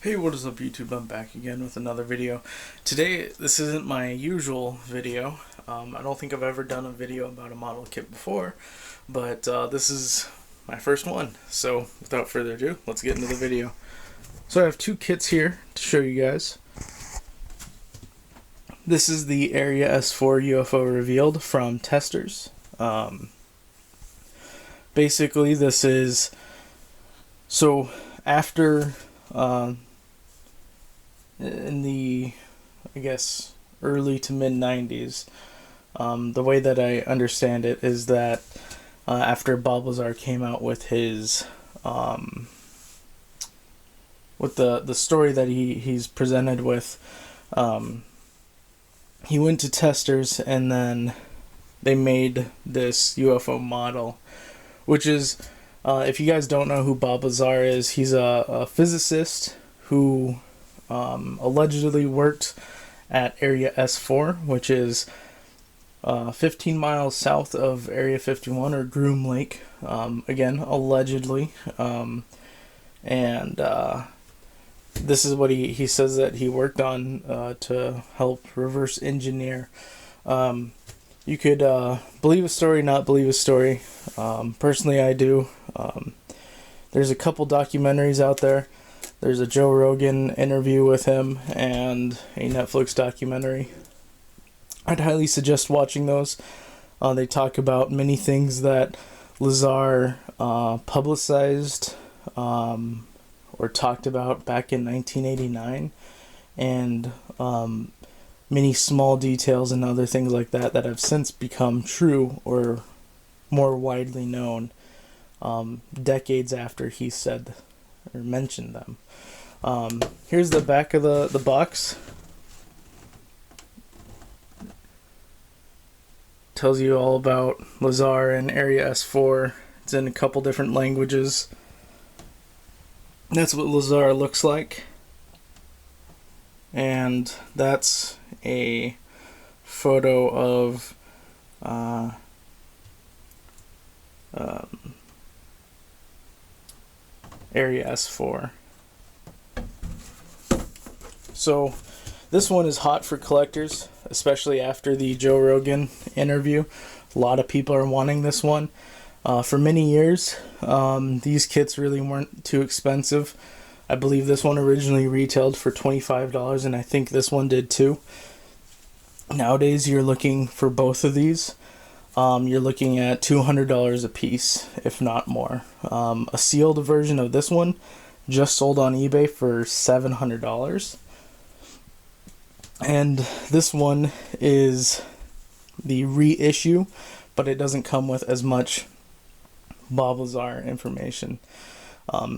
Hey, what is up YouTube? I'm back again with another video. Today, this isn't my usual video. I don't think I've ever done a video about a model kit before, but this is my first one. So without further ado, let's get into the video. So I have two kits here to show you guys. This is the Area S4 UFO Revealed from Testors. Basically, this is, so after in the, I guess, early to mid 90s, the way that I understand it is that after Bob Lazar came out with his with the story that he's presented with, he went to Testors and then they made this UFO model, which is, if you guys don't know who Bob Lazar is, he's a physicist who allegedly worked at Area S4, which is 15 miles south of Area 51 or Groom Lake, again, allegedly. This is what he says that he worked on to help reverse engineer. You could believe a story, not believe a story. Personally, I do. There's a couple documentaries out there. There's a Joe Rogan interview with him and a Netflix documentary. I'd highly suggest watching those. They talk about many things that Lazar publicized or talked about back in 1989, and many small details and other things like that that have since become true or more widely known decades after he said or mentioned them. Here's the back of the box. Tells you all about Lazar and Area S4. It's in a couple different languages. That's what Lazar looks like. And that's a photo of Area S4. So this one is hot for collectors, especially after the Joe Rogan interview. A lot of people are wanting this one. For many years, these kits really weren't too expensive. I believe this one originally retailed for $25, and I think this one did too. Nowadays, you're looking for both of these. You're looking at $200 a piece, if not more. A sealed version of this one just sold on eBay for $700. And this one is the reissue, but it doesn't come with as much Bob Lazar information.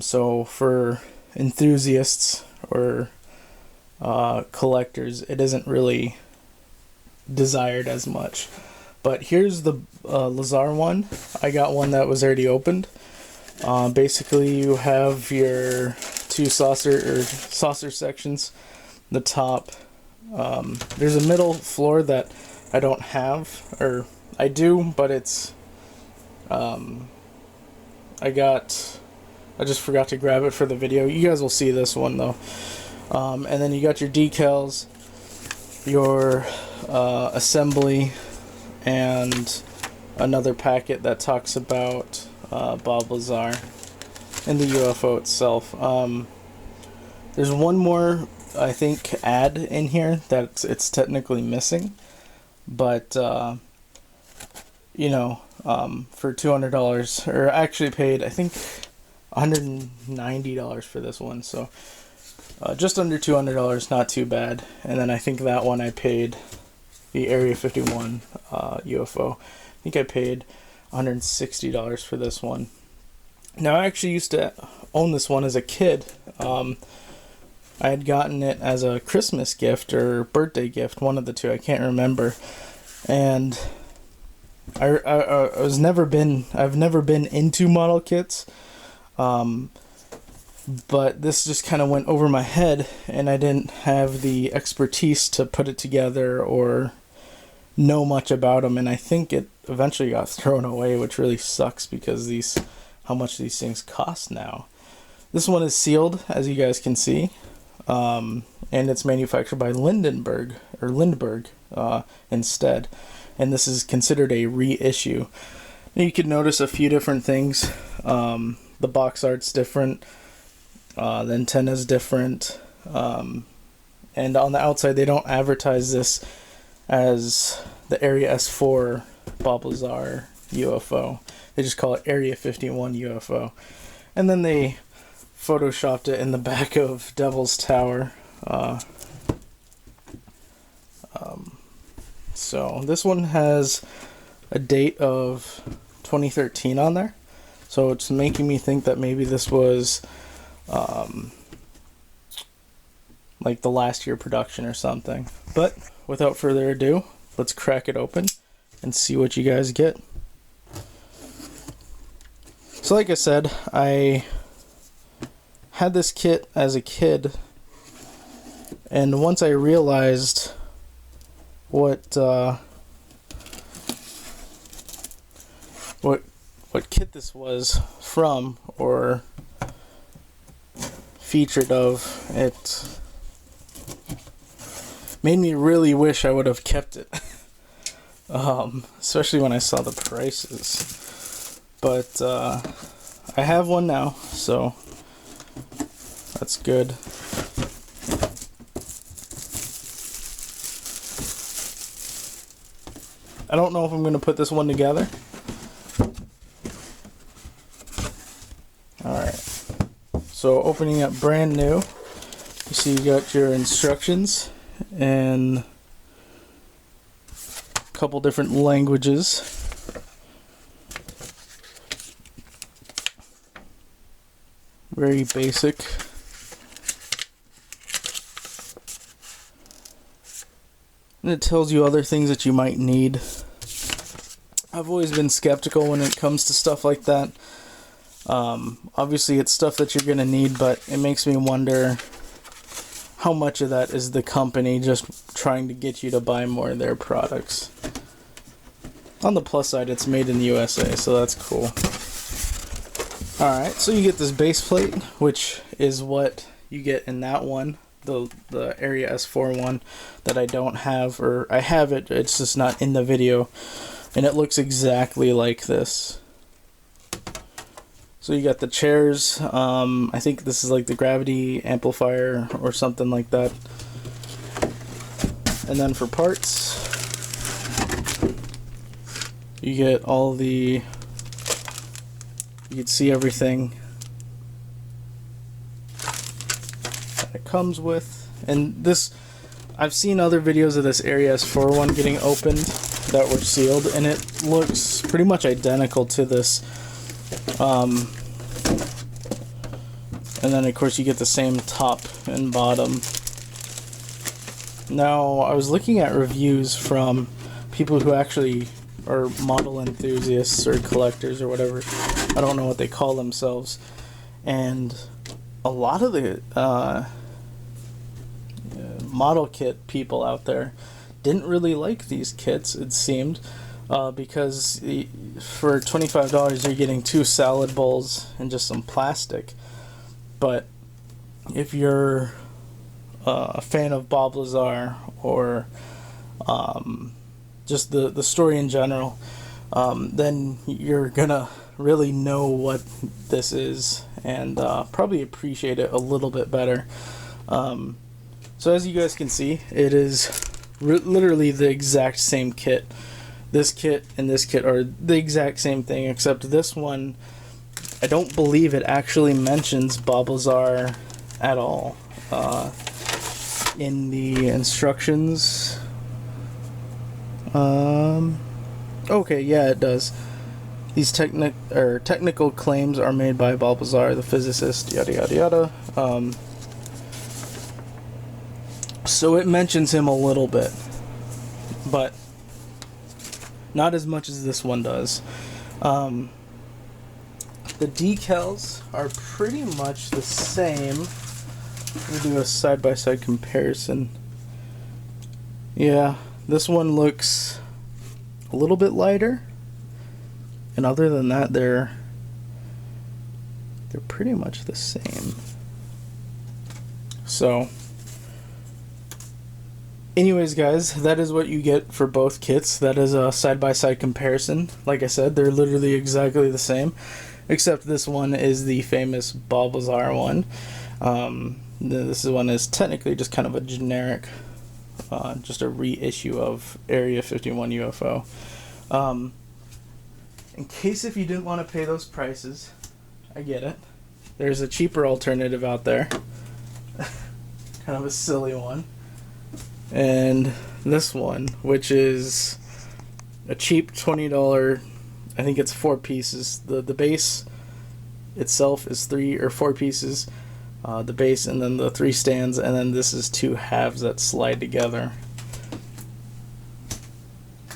So for enthusiasts or collectors, it isn't really desired as much. But here's the Lazar one. I got one that was already opened. Basically, you have your two saucer sections. The top. There's a middle floor that I don't have, or I do, but it's I just forgot to grab it for the video. You guys will see this one though. And then you got your decals, your assembly, and another packet that talks about Bob Lazar and the UFO itself. There's one more, I think, ad in here that it's technically missing, but you know, for $200, or actually paid, I think, $190 for this one, so just under $200, not too bad. And then I think that one I paid, the Area 51 UFO, I think I paid $160 for this one. Now, I actually used to own this one as a kid. I had gotten it as a Christmas gift or birthday gift, one of the two, I can't remember. And I've never been into model kits, but this just kind of went over my head, and I didn't have the expertise to put it together or know much about them, and I think it eventually got thrown away, which really sucks because how much these things cost now. This one is sealed, as you guys can see. and it's manufactured by Lindbergh instead, and this is considered a reissue. You can notice a few different things. The box art's different, the antenna's different, and on the outside they don't advertise this as the Area S4 Bob Lazar UFO. They just call it Area 51 UFO. And then they photoshopped it in the back of Devil's Tower. So this one has a date of 2013 on there. So it's making me think that maybe this was like the last year production or something. But without further ado, let's crack it open and see what you guys get. So like I said, I had this kit as a kid, and once I realized what kit this was from or featured of, it made me really wish I would have kept it. Especially when I saw the prices. But I have one now, so that's good. I don't know if I'm going to put this one together. Alright, so opening up brand new, you see you got your instructions in a couple different languages. Very basic. And it tells you other things that you might need. I've always been skeptical when it comes to stuff like that. Obviously it's stuff that you're going to need, but it makes me wonder how much of that is the company just trying to get you to buy more of their products. On the plus side, it's made in the USA, so that's cool. Alright, so you get this base plate, which is what you get in that one, the Area S4 one that I don't have, or I have it, it's just not in the video, and it looks exactly like this. So you got the chairs, I think this is like the gravity amplifier or something like that. And then for parts, you get all the, you can see everything that it comes with. And this, I've seen other videos of this Area S4 one getting opened that were sealed, and it looks pretty much identical to this. And then of course you get the same top and bottom. Now I was looking at reviews from people who actually are model enthusiasts or collectors or whatever, I don't know what they call themselves, and a lot of the model kit people out there didn't really like these kits, it seemed, because for $25 you're getting 2 salad bowls and just some plastic. But if you're a fan of Bob Lazar or just the story in general, then you're gonna really know what this is and probably appreciate it a little bit better. So as you guys can see, it is literally the exact same kit. This kit and this kit are the exact same thing, except this one, I don't believe it actually mentions Bob Lazar at all in the instructions. Okay, yeah, it does. These technical claims are made by Bob Lazar, the physicist, yada yada yada. So it mentions him a little bit, but not as much as this one does. The decals are pretty much the same. Let me do a side-by-side comparison. Yeah, this one looks a little bit lighter, and other than that, they're pretty much the same. So anyways, guys, that is what you get for both kits. That is a side-by-side comparison. Like I said, they're literally exactly the same, except this one is the famous Bob Lazar one. This one is technically just kind of a generic, just a reissue of Area 51 UFO. In case if you didn't want to pay those prices, I get it. There's a cheaper alternative out there. Kind of a silly one. And this one, which is a cheap $20, I think it's 4 pieces. The base itself is 3 or 4 pieces. The base and then the 3 stands, and then this is 2 halves that slide together.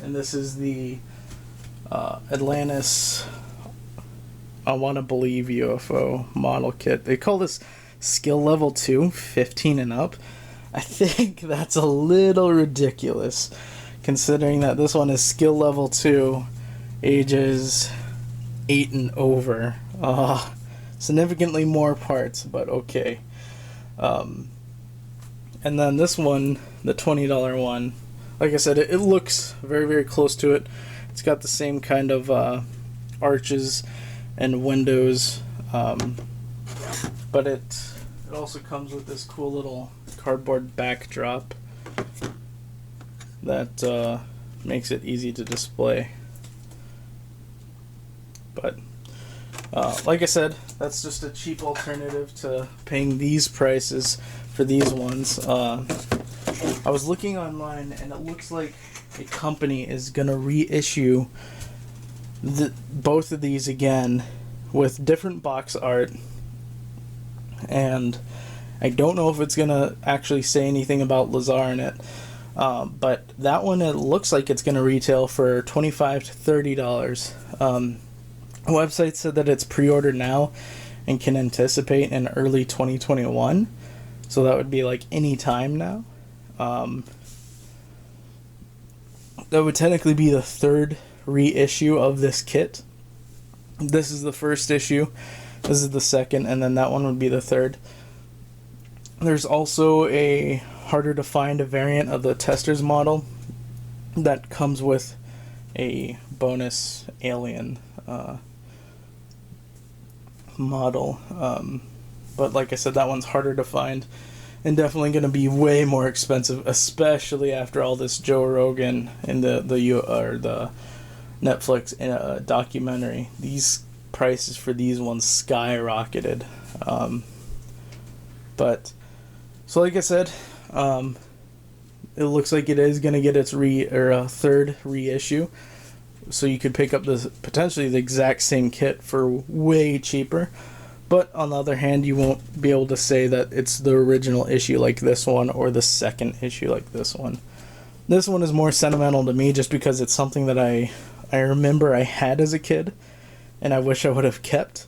And this is the Atlantis, I want to believe, UFO model kit. They call this skill level 2, 15 and up. I think that's a little ridiculous, considering that this one is skill level 2, ages 8 and over. Significantly more parts, but okay. And then this one, the $20 one, like I said, it looks very, very close to it. It's got the same kind of arches and windows, but it also comes with this cool little cardboard backdrop that makes it easy to display. But like I said, that's just a cheap alternative to paying these prices for these ones. I was looking online, and it looks like a company is gonna reissue both of these again with different box art, and I don't know if it's gonna actually say anything about Lazar in it, but that one, it looks like it's gonna retail for $25 to $30. The website said that it's pre-ordered now and can anticipate in early 2021, so that would be like any time now. That would technically be the 3rd reissue of this kit. This is the 1st issue, this is the 2nd, and then that one would be the 3rd. There's also a harder to find a variant of the Testors model that comes with a bonus alien model, but like I said, that one's harder to find and definitely going to be way more expensive, especially after all this Joe Rogan and the Netflix documentary. These prices for these ones skyrocketed. But so like I said, it looks like it is going to get its 3rd reissue, so you could pick up potentially the exact same kit for way cheaper. But on the other hand, you won't be able to say that it's the original issue like this one or the 2nd issue like this one. This one is more sentimental to me just because it's something that I remember I had as a kid and I wish I would have kept.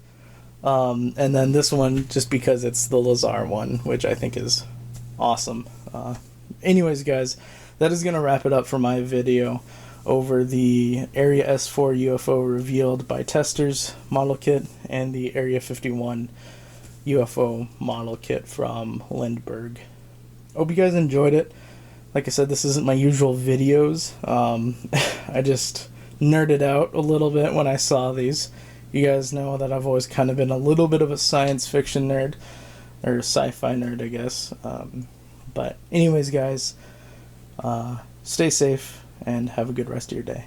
And then this one just because it's the Lazar one, which I think is awesome. Anyways, guys, that is going to wrap it up for my video over the Area S4 UFO revealed by Testors model kit and the Area 51 UFO model kit from Lindbergh. Hope you guys enjoyed it. Like I said, this isn't my usual videos. I just nerded out a little bit when I saw these. You guys know that I've always kind of been a little bit of a science fiction nerd, or sci-fi nerd, I guess. But anyways, guys, stay safe and have a good rest of your day.